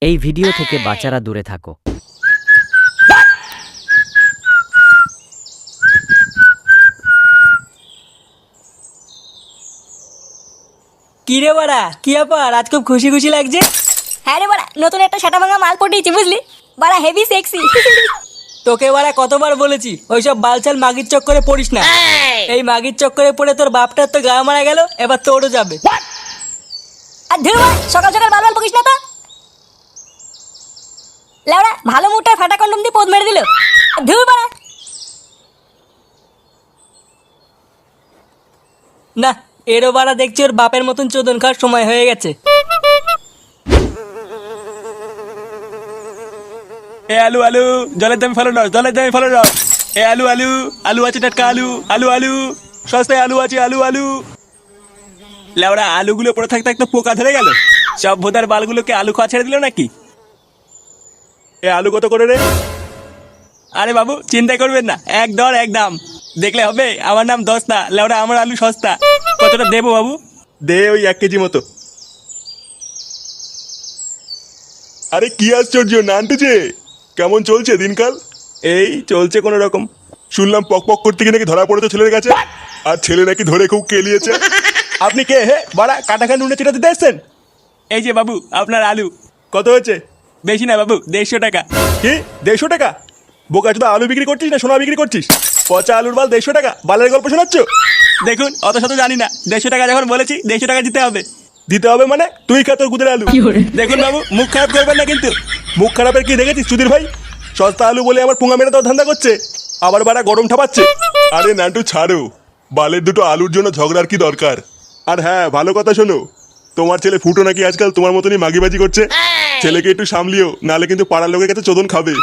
এই ভিডিও থেকে বাচ্চারা দূরে থাকো। কি রে বাড়া, কি ব্যাপার? আজ খুব খুশি খুশি লাগছে। হ্যাঁ রে বাড়া, নতুন একটা সাটা ভাঙা মাল পটিয়েছি বুঝলি, বাড়া হেভি সেক্সি। তোকে বাড়া কতবার বলেছি ওইসব বালছাল মাগির চক্করে পড়িস না। এই মাগির চক্করে পড়ে তোর বাপটার তো গা মারা গেল, এবার তোরও যাবে। আর ধুর বাড়া, সকাল সকাল বালবাল বকিস না তো। লেওড়া ভালো মুখটা ফাটা কন্ডম দিয়ে পোদ মেরে দিল। ধুর বাড়া। না, এরও বাড়া দেখছি ওর বাপের মতন চোদন খাওয়ার সময় হয়ে গেছে। এ আলু আলু, জলের দামে ফেলো রস, জলের দামে ফেলো রস। এ আলু আলু, আলু আছে টাটকা আলু, আলু আলু, সস্তায় আলু আছে, আলু আলু। লেওড়া আলুগুলো পড়ে থাকতে থাকতে পোকা ধরে গেল। সব ভোদার বালগুলোকে আলু খাওয়া ছেড়ে দিল নাকি? এ আলু কত করে রে? আরে বাবু চিন্তা করবেন না, এক দর এক দাম। দেখলে হবে, আমার নাম দস্তা, লেওড়া আমার আলু সস্তা। কতটা দেবো বাবু? দে ওই 1 কেজি মতো। আরে কি আশ্চর্য নানটু যে, কেমন চলছে দিনকাল? এই চলছে কোনো রকম। শুনলাম পক পক করতে গিয়ে নাকি ধরা পড়েছে ছেলের কাছে, আর ছেলে নাকি ধরে খুব কেলিয়েছে। আপনি কে হে বাড়া, কাটাখান নুনে চিটাতে দেখছেন? এই যে বাবু আপনার আলু। কত হয়েছে? বেশি না বাবু, 150 টাকা। কি 150 টাকা? বোকা চোদা, আলু বিক্রি করছিস না সোনা বিক্রি করছিস? পচা আলুর বাল 150 টাকা? বালের গল্প শোনাচ্ছ? দেখুন অত শত জানি না, 150 টাকা যখন বলেছি 150 টাকা দিতে হবে। দিতে হবে মানে? তুই খা তোর গুদের আলু। দেখুন বাবু মুখ খারাপ করবেন না কিন্তু। মুখ খারাপের কি দেখেছিস চুদির ভাই? সস্তা আলু বলে আমার পুঙ্গা মেরে দেওয়ার ধান্দা করছে, আবার বাড়া গরম ঠাপাচ্ছে। আরে নান্টু ছাড়ো, বালের দুটো আলুর জন্য ঝগড়ার কি দরকার? আর হ্যাঁ, ভালো কথা শোনো, তোমার ছেলে ফুটো নাকি আজকাল তোমার মতনই মাগিবাজি করছে। ছেলেকে একটু সামলিও, নালে কিন্তু পাড়ার লোকের কাছে চোদন খাবে।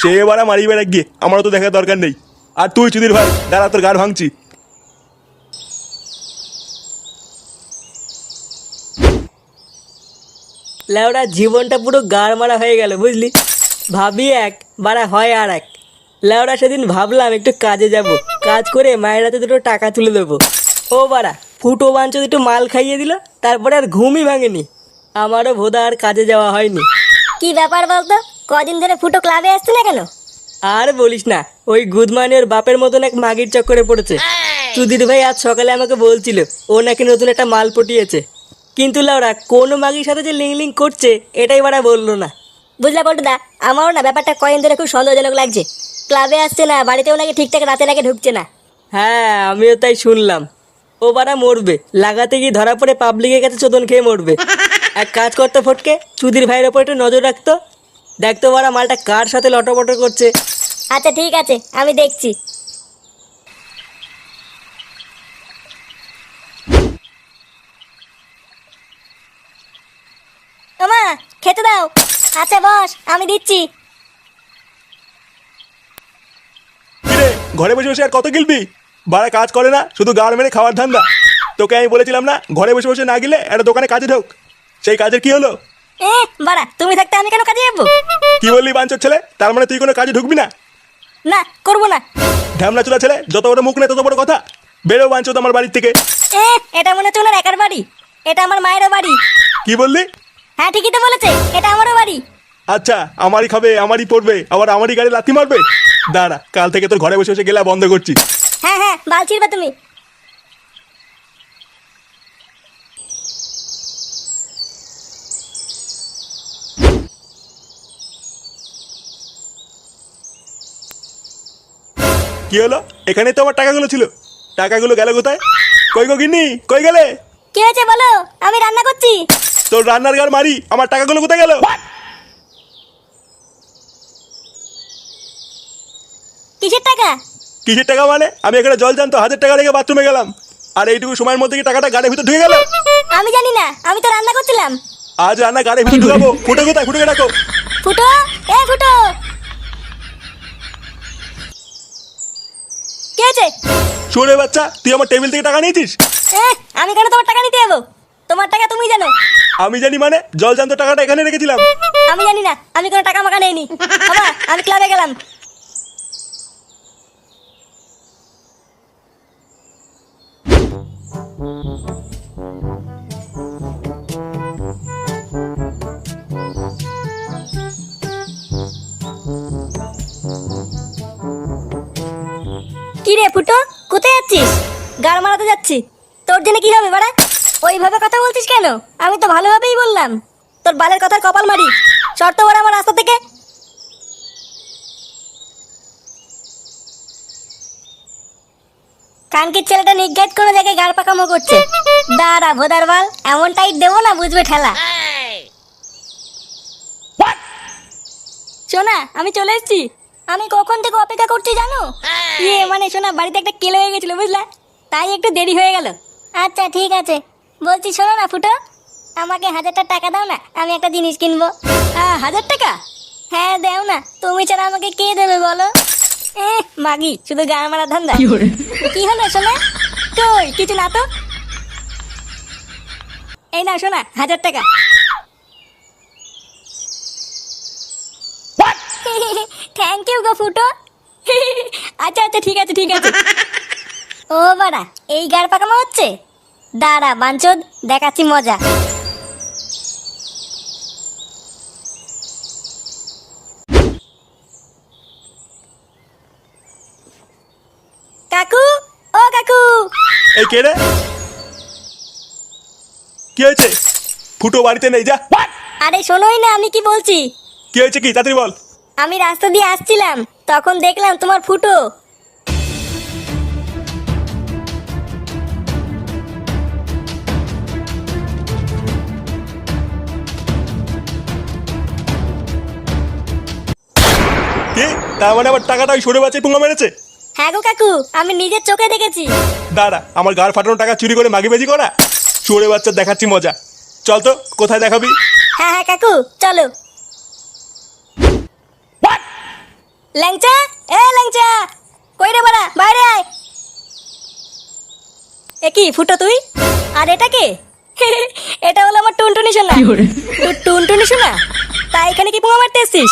সে এবার মারি বেড়া গিয়ে আমারও তো দেখার দরকার নেই। আর তুই চুদির ভাই দাঁড়া, তোর গাড় ভাঙছি। লেওড়া জীবনটা পুরো গাড় মারা হয়ে গেল বুঝলি। ভাবি এক, বাড়া হয় আর এক। লেওড়া সেদিন ভাবলাম একটু কাজে যাব, কাজ করে মায়ের হাতে দুটো টাকা তুলে দেবো। ও বাড়া ফুটো বাঞ্চ দুটো মাল খাইয়ে দিল, তারপরে আর ঘুমই ভাঙেনি। আমারও ভোদা আর কাজে যাওয়া হয়নি। কি ব্যাপার বলতো, কদিন ধরে ফুটো ক্লাবে আসছে না কেন? আর বলিস না, ওই গুদমানি ওর বাপের মতন এক মাগির চক্করে পড়েছে। চুদির ভাই আজ সকালে আমাকে বলছিল ও নাকি নতুন একটা মাল পটিয়েছে, কিন্তু লাউরা কোনো মাগির সাথে যে লিং লিং করছে এটাই বাড়া বললো না। বুঝলা বলটুদা, আমারও না ব্যাপারটা কয়েন ধরে খুব সন্দেহজনক লাগছে। ক্লাবে আসছে না, বাড়িতেও নাকি ঠিকঠাক রাতে নাকি ঢুকছে না। হ্যাঁ আমিও তাই শুনলাম। ও বাড়া মরবে, লাগাতে গিয়ে ধরা পড়ে পাবলিকের কাছে চোদন খেয়ে মরবে। এক কাজ করতে ফটকে, চুদির ভাইয়ের ওপর একটু নজর রাখতো। দেখতো বাড়া মালটা কার সাথে লটপট করছে। আচ্ছা ঠিক আছে, আমি দেখছি। ওমা, খেতে দাও। আচ্ছা বস, আমি দিচ্ছি। কিরে, ঘরে বসে বসে আর কত গিলবি? বাড়া কাজ করে না, শুধু গাড় মেরে খাওয়ার ধান্দা। তোকে আমি বলেছিলাম না ঘরে বসে বসে না গেলে একটা দোকানে কাজে ঢোক। সেই কাজের কি হলো? বাড়া তুমি থাকতে আমি কেন কাজে যাবো? কি বললি বাঞ্চোর ছেলে? তার মানে তুই কোনো কাজে ঢুকবি না? না, করবো না। ঢ্যামনা চুলা ছেলে, যত বড় মুখ নেই তত বড় কথা। বেরো বাঞ্চো আমার বাড়ির থেকে। এটা মনে হচ্ছে ওনার একার বাড়ি, এটা আমার মায়েরও বাড়ি। কি বললি? হ্যাঁ ঠিকই তো বলেছে, এটা আমারও বাড়ি। আচ্ছা, আমারই খাবে, আমারই পড়বে, আবার আমারই গাড়ি লাথি মারবে? দাঁড়া, কাল থেকে তোর ঘরে বসে বসে গেলা বন্ধ করছি। হ্যাঁ হ্যাঁ, বাল ছিড়বা তুমি। কি হলো? এখানে তো আমার টাকাগুলো ছিল, টাকাগুলো গেল কোথায়? কই গো গিন্নি, কই গেলে? কি হয়েছে বলো, আমি রান্না করছি। তোর রান্নার গার মারি, আমার টাকাগুলো কোথায় গেল? কিসের টাকা? কিসের টাকা মানে? আমি এখানে জল জানতো 1000 টাকা রেখে বাথরুমে গেলাম, আর এইটুকু সময়ের মধ্যে কি টাকাটা গাড়ির ভিতর ঢুকে গেল? আমি জানি না, আমি তো রান্না করছিলাম। আজ রান্না গাড়ির ভিতর ঢুকাবো। ফুটো কোথায়? ফুটোকে ডাকো। ফুটো, এ ফুটো। কি হয়েছে? শুনে বাচ্চা, তুই আমার টেবিল থেকে টাকা নিয়েছিস? আমি কেন তোমার টাকা নিতে যাবো? তোমার টাকা তুমি জানো। আমি জানি মানে? জল জানতো টাকাটা এখানে রেখেছিলাম। আমি জানি না, আমি কোনো টাকা মাকা নেইনি। বাবা, আমি ক্লাবে গেলাম। ফুটো, কোথায় যাচ্ছিস? গাড় মারাতে যাচ্ছি। তোর জন্য কি হবে বাড়া? ওইভাবে কথা বলছিস কেন? আমি তো ভালোভাবেই বললাম। তোর বালের কথার কপাল মারি। শর্ত বড় আমার রাস্তা থেকে। কানকির ছেলেটা নির্ঘাত কোনো জায়গায় গাড় পাকামো করছে। দাঁড়া ভোদার বাল, এমন টাইট দেবো না বুঝবে ঠেলা। শোনা, আমি চলে এসেছি। আমি কখন থেকে অপেক্ষা করছি জানো? মানে শোনা, বাড়িতে একটা কেলে হয়ে গেছিল বুঝলা, তাই একটু দেরি হয়ে গেল। আচ্ছা ঠিক আছে। বলছি শোনো না ফুটো, আমাকে 1000 টাকা দাও না, আমি একটা জিনিস কিনবো। 1000 টাকা? হ্যাঁ দাও না, তুমি ছাড়া আমাকে কে দেবে বলো? মাগি, শুধু গান মারা ধান্দা। কি হলো শোনা? কই কিছু না তো। এই না শোনা, 1000 টাকা। থ্যাংক ইউ গো ফুটো। আচ্ছা আচ্ছা ঠিক আছে ঠিক আছে। ও বাড়া, এই গাড় পাকামো হচ্ছে? দাঁড়া বাঞ্চোদ, দেখাচ্ছি মজা। কাকু, ও কাকু। এই কে রে? কি হয়েছে? ফুটো বাড়িতে নেই, যা। আরে শোনোই না আমি কি বলছি। কি হয়েছে, কি তাড়াতাড়ি বল। আমি রাস্তা দিয়ে আসছিলাম, তখন দেখলাম তোমার ফুটো। কি? তার মানে আবার টাকাটা ওই সরে বাচ্চায় পুঙ্গা মেরেছে? হ্যাঁ গো কাকু, আমি নিজের চোখে দেখেছি। দাঁড়া, আমার গাড় ফাটানো টাকা চুরি করে মাগিবাজি করা? সরে বাচ্চা দেখাচ্ছি মজা। চল তো, কোথায় দেখাবি? হ্যাঁ হ্যাঁ কাকু, চলো। ল্যাংচা, এ ল্যাংচা, কই রে বাড়া, বাইরে আয়। এ কি ফুটো তুই? আর এটা কে? এটা হলো আমার টুনটুনি সোনা। টুনটুনি সোনা? তা এখানে কি পোঙা মারতে এসছিস?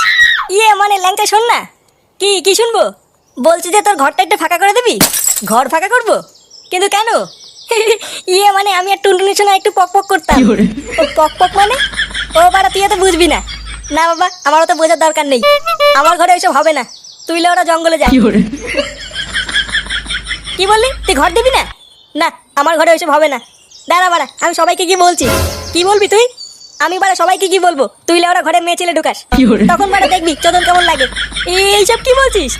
মানে ল্যাংচা শোন না। কি কি শুনবো? বলছি যে তোর ঘরটা একটু ফাঁকা করে দিবি। ঘর ফাঁকা করব? কিন্তু কেন? মানে আমি আর টুনটুনি সোনা একটু পক পক করতাম। ও পক পক মানে? ও বাড়া, তুই তো বুঝবি না। না বাবা, আমারও তো বোঝার দরকার নেই। আমার ঘরে ওইসব হবে না। তুই ওরা জঙ্গলে যা। কি বললি? তুই ঘর দিবি না? না, আমার ঘরে ওইসব হবে না। দাঁড়া বাড়া, আমি সবাইকে কি বলছি। কি বলবি তুই? আমি বাড়া সবাইকে কি বলবো? তুই ওরা ঘরে মেয়ে ছেলে ঢুকাস, তখন বাড়া দেখবি চোদন কেমন লাগে। এইসব কি বলছিস?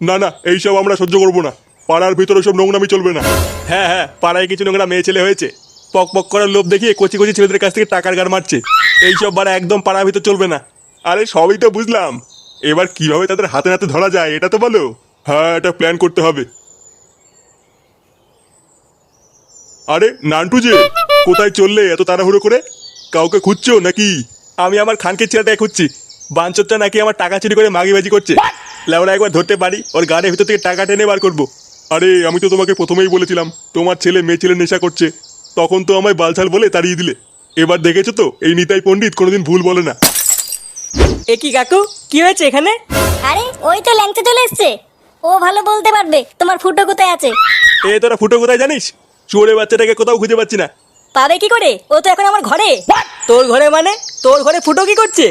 না না, এইসব আমরা সহ্য করবো না। পাড়ার ভিতরে সব নোংরামি চলবে না। হ্যাঁ হ্যাঁ, পাড়ায় কিছু নোংরা মেয়ে ছেলে হয়েছে, পক পক করার লোভ দেখিয়ে কচি কচি ছেলেদের কাছ থেকে টাকার গাড় মারছে। এইসব বাড়া একদম পাড়ার ভিতর চলবে না। আরে সবই তো বুঝলাম, এবার কিভাবে তাদের হাতে নাতে ধরা যায় এটা তো বলো। হ্যাঁ, এটা প্ল্যান করতে হবে। আরে নান্টু যে, কোথায় চললে এত তাড়াহুড়ো করে? কাউকে খুঁজছো নাকি? আমি আমার খানকে ছেলেটাকে খুঁজছি। বাঞ্চোরটা নাকি আমার টাকা চুরি করে মাগিবাজি করছে। লেওরা একবার ধরতে পারি, ওর গাড়ির ভিতর থেকে টাকা টেনে বার করবো। আরে আমি তো তোমাকে প্রথমেই বলেছিলাম তোমার ছেলে মেয়ে ছেলে নেশা করছে, তখন তো আমায় বালছাল বলে তাড়িয়ে দিলে। এবার দেখেছো তো, এই নিতাই পণ্ডিত কোনোদিন ভুল বলে না। এ কি কাকু, কি হয়েছে এখানে? আরে ওই তো ল্যাংচা চলে এসছে। ও ভালো বলতে পারবে তোমার ফুটো কোথায় আছে। এ তোরা ফুটো কোথায় জানিস? চোরে বাচ্চাটাকে কোথাও খুঁজে পাচ্ছি না। পাবে কি করে? ও তো এখন আমার ঘরে। তোর ঘরে মানে? তোর ঘরে ফুটো কি করছে?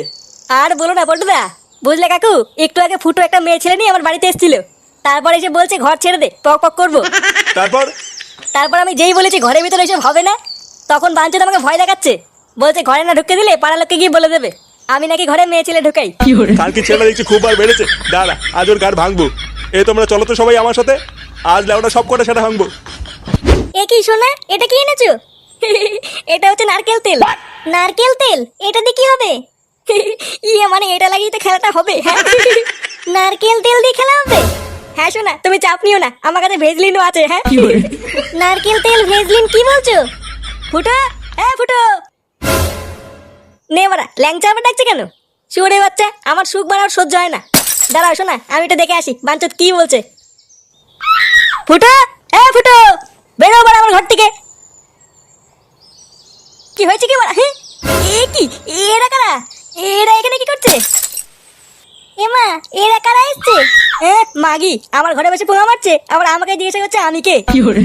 আর বলো না পল্টুদা, বুঝলে কাকু, একটু আগে ফুটো একটা মেয়ে ছেলে নিয়ে আমার বাড়িতে এসেছিল। তারপরে এসে বলছে ঘর ছেড়ে দে, পক পক করবো। তারপর আমি যেই বলেছি ঘরের ভিতরে এসব হবে না, তখন বাঞ্চোদ আমাকে ভয় দেখাচ্ছে। বলছে ঘরে না ঢুকতে দিলে পাড়ার লোককে গিয়ে বলে দেবে আমি নাকি ঘরে মেয়ে ছেলে ঢুকাই। কালকে ছেলেটা দেখছি খুব বার বেড়েছে। দাঁড়া, আজ ওর গাড় ভাঙবো। তোমরা চলো তো সবাই আমার সাথে, আজ লেওটা সব কটা সেটা ভাঙবো। এ কি শোনা, এটা কি এনেছো? এটা হচ্ছে নারকেল তেল। নারকেল তেল? এটা দিয়ে কি হবে? মানে এটা লাগিয়ে তো খেলাটা হবে। হ্যাঁ, নারকেল তেল দিয়ে খেলা হবে? হ্যাঁ শোনা, তুমি চাপ নিও না, আমার কাছে ভেজলিনও আছে। হ্যাঁ, নারকেল তেল ভেজলিন কি বলছো? ফুটো, ফুটো নে বাড়া, ল্যাংচা আবার ডাকছে কেন? শুয়োরে বাচ্চা, আমার সুখ বাড়ার সহ্য হয় না। দাঁড়াও শোনা, আমি এটা দেখে আসি বাঞ্চোদ কি বলছে। ফুটো, ফুটো, বেরো বাড়া আমার ঘর থেকে। কি হয়েছে কি বাড়া? এ কি, এরা কারা? এরা এখানে কি করছে? এমা, এরা কারা এসছে? মাগি, আমার ঘরে বসে পোঙা মারছে, আবার আমাকে জিজ্ঞাসা করছে আমি কে।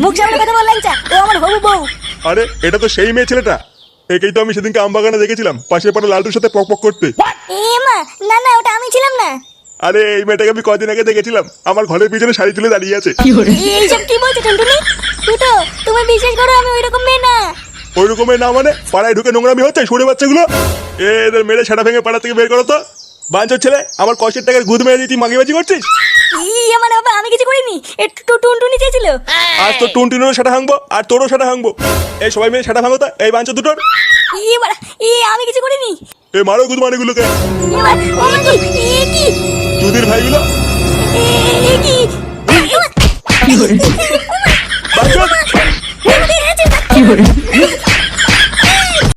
মুখ সামনে কথা বল ল্যাংচা, ও আমার হবু বউ। আরে এটা তো সেই মেয়ে ছেলেটা, একেই তো আমি সেদিনকে আমবাগানে দেখেছিলাম পাশের পাড়া লালটুর সাথে পক পক করতে। এমা, না না, ওটা আমি ছিলাম না। আরে এই মেয়েটাকে আমি কদিন আগে দেখেছিলাম, আমার ঘরের পিছনে শাড়ি তুলে দাঁড়িয়ে আছে। এইসব কি বলছো টুনটুনি? ফুটো, তুমি বিশ্বাস করো আমি ওই রকম মেয়ে না। ওই রকমের না মানে? পাড়ায় ঢুকে নোংরামি হচ্ছে সরে বাচ্চাগুলো। এদের মেরে সেটা ভেঙে পাড়া থেকে বের করো তো। বাঞ্চোর ছেলে, আমার কষ্টের টাকার গুদ মেরে দিয়ে তুই মাগিবাজি করছিস? মানে বাবা আমি কিছু করিনি, একটু টুনটুনি চেয়েছিল। আজ তো টুনটুনেরও সেটা ভাঙবো আর তোরও সেটা ভাঙবো। এই সবাই মিলে সেটা ভাঙো তো, এই বাঞ্চো দুটোর। আমি কিছু করিনি। এ মারো গুদ মানিগুলোকে, কি চুদির ভাইগুলো। কি বাঞ্চো। কি